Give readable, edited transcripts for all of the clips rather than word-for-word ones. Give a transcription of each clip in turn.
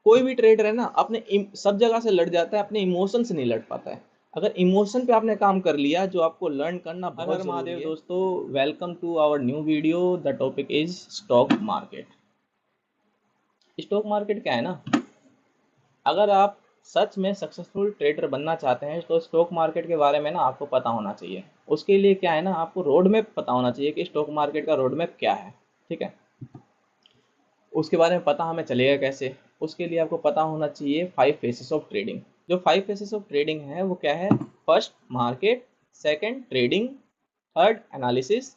कोई भी ट्रेडर है ना अपने सब जगह से लड़ जाता है, अपने इमोशन से नहीं लड़ पाता है। अगर इमोशन पे आपने काम कर लिया, जो आपको लर्न करना हर बहुत हर जरूरी महादेव है। दोस्तों, welcome to our new video. The topic is stock market. Stock market क्या है ना, अगर आप सच में सक्सेसफुल ट्रेडर बनना चाहते हैं तो स्टॉक मार्केट के बारे में ना आपको पता होना चाहिए। उसके लिए क्या है ना, आपको रोड मैप पता होना चाहिए कि स्टॉक मार्केट का रोड मैप क्या है। ठीक है, उसके बारे में पता हमें चलेगा कैसे। उसके लिए आपको पता होना चाहिए 5 फेसेस ऑफ ट्रेडिंग। जो 5 फेसेस ऑफ ट्रेडिंग है वो क्या है? First market, second trading, third analysis,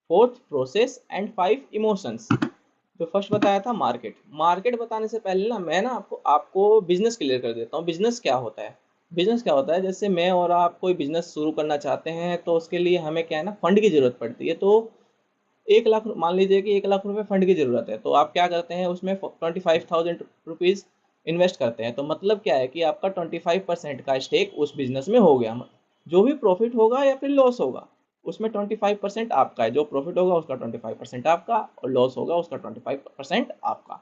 fourth process and 5 emotions. जो फर्स्ट बताया था मार्केट, मार्केट बताने से पहले ना मैं ना आपको बिजनेस क्लियर कर देता हूँ। बिजनेस क्या होता है? बिजनेस क्या होता है, जैसे मैं और आप कोई बिजनेस शुरू करना चाहते हैं तो उसके लिए हमें क्या है ना, फंड की जरूरत पड़ती है। तो 1 लाख, मान लीजिए कि 1 लाख रुपए फंड की जरूरत है, तो आप क्या करते हैं, उसमें 25,000 रुपीज इन्वेस्ट करते हैं। तो मतलब क्या है कि आपका 25% का स्टेक उस बिजनेस में हो गया। जो भी प्रॉफिट होगा या फिर लॉस होगा, उसमें 25% आपका है। जो प्रॉफिट होगा उसका 25% आपका, और लॉस होगा उसका 25% आपका।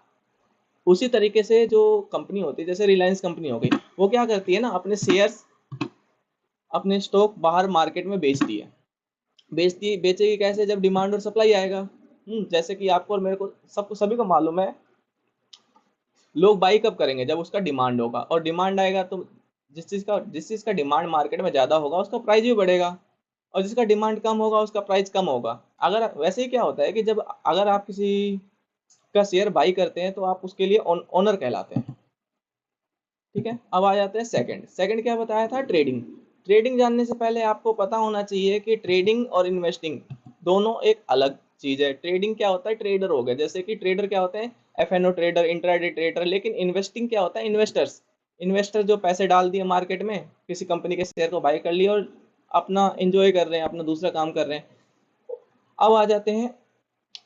उसी तरीके से जो कंपनी होती है, जैसे रिलायंस कंपनी हो गई, वो क्या करती है ना, अपने शेयर्स, अपने स्टॉक बाहर मार्केट में बेचती है। बेचेगी कैसे? जब डिमांड और सप्लाई आएगा। जैसे कि आपको और मेरे को, सबको, सभी को मालूम है, लोग बाई कब करेंगे? जब उसका डिमांड होगा, और डिमांड आएगा तो जिस चीज का डिमांड मार्केट में ज्यादा होगा उसका प्राइस भी बढ़ेगा, और जिसका डिमांड कम होगा उसका प्राइस कम होगा। अगर वैसे ही क्या होता है कि जब अगर आप किसी का शेयर बाई करते हैं तो आप उसके लिए ओनर कहलाते हैं। ठीक है, अब आ जाते हैं सेकंड। सेकंड क्या बताया था? ट्रेडिंग। ट्रेडिंग जानने से पहले आपको पता होना चाहिए कि ट्रेडिंग और इन्वेस्टिंग दोनों एक अलग चीज है। ट्रेडिंग क्या होता है? ट्रेडर हो गए, जैसे कि ट्रेडर क्या होते हैं? F N O trader, intraday trader. लेकिन इन्वेस्टिंग क्या होता है? इन्वेस्टर्स। इन्वेस्टर जो पैसे डाल दिए मार्केट में, किसी कंपनी के शेयर को बाई कर लिया और अपना एंजॉय कर रहे हैं, अपना दूसरा काम कर रहे हैं। अब आ जाते हैं,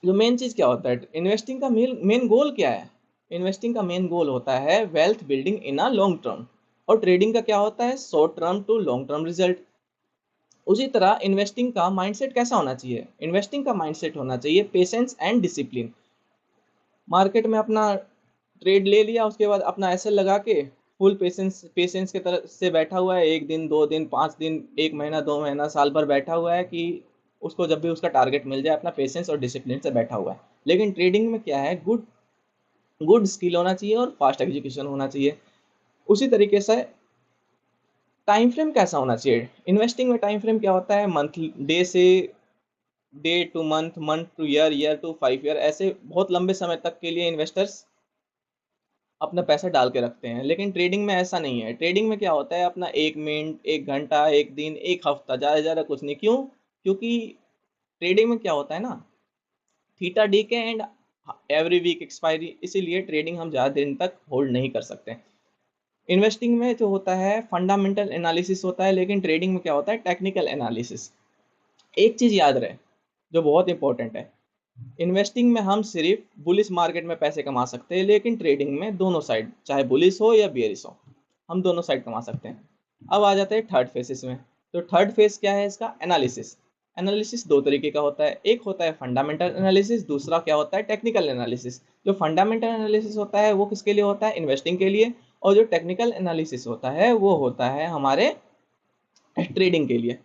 जो मेन चीज क्या होता है, इन्वेस्टिंग का मेन मेन गोल क्या है? इन्वेस्टिंग का मेन गोल होता है wealth building in a long term. और ट्रेडिंग का क्या होता है? Short term to long term result. उसी तरह इन्वेस्टिंग का माइंडसेट कैसा होना चाहिए? इन्वेस्टिंग का माइंडसेट होना चाहिए पेशेंस एंड डिसिप्लिन। मार्केट में अपना ट्रेड ले लिया, उसके बाद अपना एसएल लगा के फुल पेशेंस पेशेंस के तरफ से बैठा हुआ है, 1 दिन 2 दिन 5 दिन, 1 महीना 2 महीना साल भर बैठा हुआ है कि उसको जब भी उसका टारगेट मिल जाए, अपना पेशेंस और डिसिप्लिन से बैठा हुआ है। लेकिन ट्रेडिंग में क्या है? गुड गुड स्किल होना चाहिए और फास्ट एग्जीक्यूशन होना चाहिए। उसी तरीके से टाइम फ्रेम कैसा होना चाहिए? इन्वेस्टिंग में टाइम फ्रेम क्या होता है? मंथली, डे से day to month, month to year, year to 5 year, ऐसे बहुत लंबे समय तक के लिए इन्वेस्टर्स अपना पैसा डाल के रखते हैं। लेकिन ट्रेडिंग में ऐसा नहीं है। ट्रेडिंग में क्या होता है? अपना 1 मिनट, 1 घंटा, 1 दिन, 1 हफ्ता, ज़्यादा से ज़्यादा कुछ नहीं। क्यों? क्योंकि ट्रेडिंग में क्या होता है ना, थीटा डी के एंड एवरी वीक एक्सपायरी, इसीलिए ट्रेडिंग हम ज़्यादा दिन तक होल्ड नहीं कर सकते। इन्वेस्टिंग में जो होता है फंडामेंटल एनालिसिस होता है, लेकिन ट्रेडिंग में क्या होता है? Technical analysis. एक चीज़ याद रहे जो बहुत इंपॉर्टेंट है, इन्वेस्टिंग में हम सिर्फ बुलिश मार्केट में पैसे कमा सकते हैं, लेकिन ट्रेडिंग में दोनों साइड, चाहे बुलिश हो या बियरिश हो, हम दोनों साइड कमा सकते हैं। अब आ जाते हैं थर्ड फेसिस में। तो थर्ड फेस क्या है इसका? एनालिसिस। एनालिसिस दो तरीके का होता है, एक होता है फंडामेंटल एनालिसिस, दूसरा क्या होता है? Technical analysis. जो फंडामेंटल एनालिसिस होता है वो किसके लिए होता है? इन्वेस्टिंग के लिए। और जो टेक्निकल एनालिसिस होता है वो होता है हमारे ट्रेडिंग के लिए।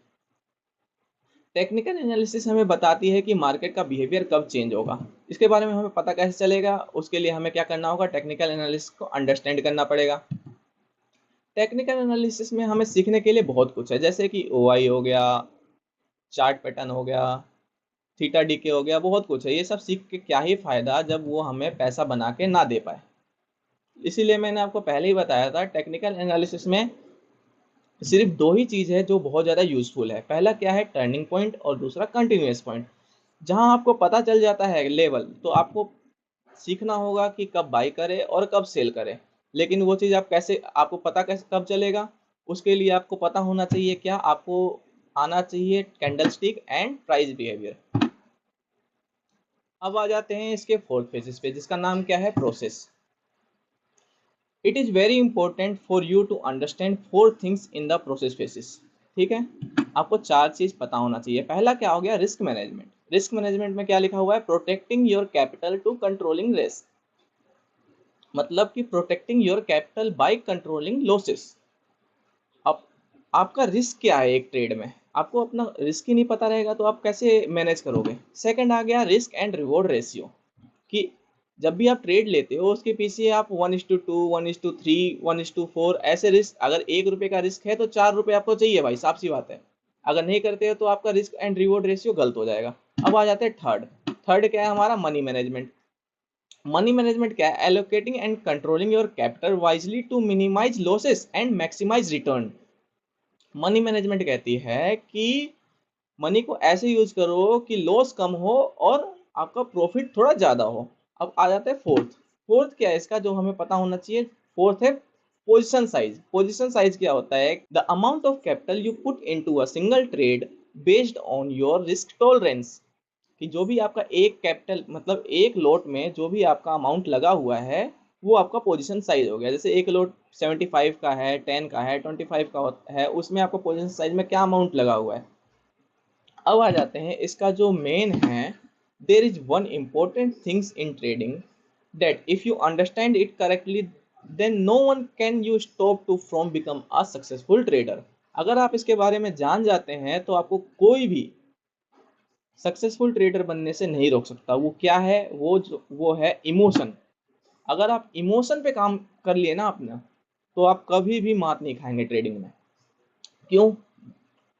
टेक्निकल एनालिसिस हमें बताती है कि मार्केट का बिहेवियर कब चेंज होगा। इसके बारे में हमें पता कैसे चलेगा? उसके लिए हमें क्या करना होगा? टेक्निकल एनालिसिस को अंडरस्टैंड करना पड़ेगा। टेक्निकल एनालिसिस में हमें सीखने के लिए बहुत कुछ है, जैसे कि ओआई हो गया, चार्ट पैटर्न हो गया, थीटा डीके हो गया, बहुत कुछ है। ये सब सीख के क्या ही फायदा जब वो हमें पैसा बना के ना दे पाए। इसीलिए मैंने आपको पहले ही बताया था, टेक्निकल एनालिसिस में सिर्फ दो ही चीज है जो बहुत ज्यादा यूजफुल है। पहला क्या है? टर्निंग पॉइंट, और दूसरा कंटिन्यूअस पॉइंट। जहां आपको पता चल जाता है लेवल, तो आपको सीखना होगा कि कब बाई करे और कब सेल करे। लेकिन वो चीज़ आप कैसे, आपको पता कैसे कब चलेगा? उसके लिए आपको पता होना चाहिए क्या? आपको आना चाहिए candle stick and price behaviour. अब आ जाते हैं इसके फोर्थ फेजेस पे, जिसका नाम क्या है? Process. It is very important for you to understand 4 things in the process phases. ठीक है, आपको 4 चीज़ पता होना चाहिए। पहला क्या हो गया? Risk management. रिस्क मैनेजमेंट में क्या लिखा हुआ है? Protecting your capital to controlling risk. मतलब कि protecting your capital by controlling losses. अब आपका रिस्क क्या है एक ट्रेड में, आपको अपना रिस्क ही नहीं पता रहेगा तो आप कैसे मैनेज करोगे। सेकंड आ गया रिस्क एंड रिवॉर्ड रेशियो, कि जब भी आप ट्रेड लेते हो उसके पीछे आप 1:2, 1:3, 1:4 ऐसे रिस्क, अगर ₹1 का रिस्क है तो ₹4 आपको चाहिए भाई, साफ सी बात है। अगर नहीं करते हो तो आपका रिस्क एंड रिवॉर्ड रेशियो गलत हो जाएगा। अब आ जाते हैं थर्ड। थर्ड क्या है हमारा, मनी मैनेजमेंट। मनी मैनेजमेंट क्या है, allocating and controlling your capital wisely to minimise losses and maximise return. Money management कहती है कि मनी को ऐसे यूज करो कि लॉस कम हो और आपका प्रॉफिट थोड़ा ज्यादा हो। अब आ जाता है फोर्थ। फोर्थ क्या है इसका, जो हमें पता होना चाहिए। फोर्थ है पोजीशन साइज। पोजीशन साइज क्या होता है, the amount of capital you put into a single trade based on your risk tolerance. कि जो भी आपका एक कैपिटल, मतलब एक लोट में जो भी आपका अमाउंट लगा हुआ है वो आपका पोजीशन साइज हो गया। जैसे एक लोट 75 का है, 10 का है, 25 का है, उसमें आपका पोजीशन साइज में क्या अमाउंट लगा हुआ है। अब आ जाते हैं इसका जो मेन है, there is one important things in trading that if you understand it correctly then no one can you stop to from become a successful trader. अगर आप इसके बारे में जान जाते हैं तो आपको कोई भी सक्सेसफुल ट्रेडर बनने से नहीं रोक सकता। वो क्या है, वो है इमोशन। अगर आप इमोशन पे काम कर लिए ना अपना, तो आप कभी भी मात नहीं खाएंगे ट्रेडिंग में। क्यों,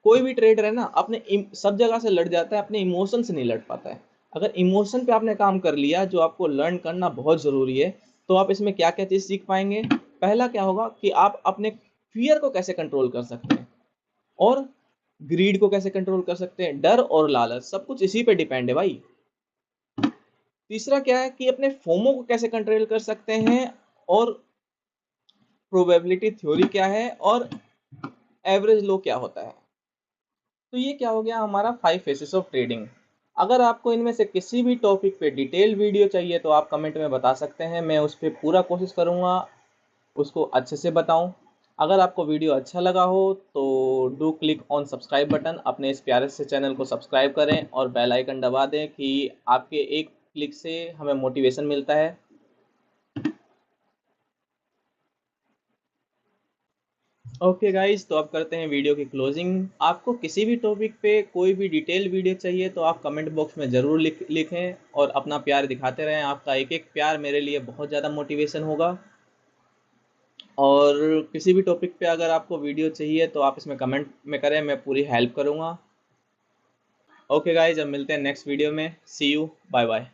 कोई भी ट्रेडर है ना अपने सब जगह से लड़ जाता है, अपने इमोशन से नहीं लड़ पाता है। अगर इमोशन पे आपने काम कर लिया, जो आपको लर्न करना बहुत जरूरी है, तो आप इसमें क्या क्या चीज सीख पाएंगे। पहला क्या होगा कि आप अपने फियर को कैसे कंट्रोल कर सकते हैं, और ग्रीड को कैसे कंट्रोल कर सकते हैं। डर और लालच सब कुछ इसी पे डिपेंड है भाई। तीसरा क्या है कि अपने फोमो को कैसे कंट्रोल कर सकते हैं, और प्रोबेबिलिटी थ्योरी क्या है, और एवरेज लो क्या होता है। तो ये क्या हो गया हमारा 5 फेसेस ऑफ ट्रेडिंग। अगर आपको इनमें से किसी भी टॉपिक पे डिटेल वीडियो चाहिए तो आप कमेंट में बता सकते हैं, मैं उस पर पूरा कोशिश करूँगा उसको अच्छे से बताऊं। अगर आपको वीडियो अच्छा लगा हो तो do click on subscribe button, अपने इस प्यारे से चैनल को सब्सक्राइब करें और बेल आइकन दबा दें कि आपके एक क्लिक से हमें मोटिवेशन मिलता है। ओके गाइज, तो अब करते हैं वीडियो की क्लोजिंग। आपको किसी भी टॉपिक पे कोई भी डिटेल वीडियो चाहिए तो आप कमेंट बॉक्स में ज़रूर लिखें और अपना प्यार दिखाते रहें। आपका एक एक प्यार मेरे लिए बहुत ज़्यादा मोटिवेशन होगा। और किसी भी टॉपिक पे अगर आपको वीडियो चाहिए तो आप इसमें कमेंट में करें, मैं पूरी हेल्प करूँगा। ओके गाइज, अब मिलते हैं नेक्स्ट वीडियो में। सी यू, बाय बाय।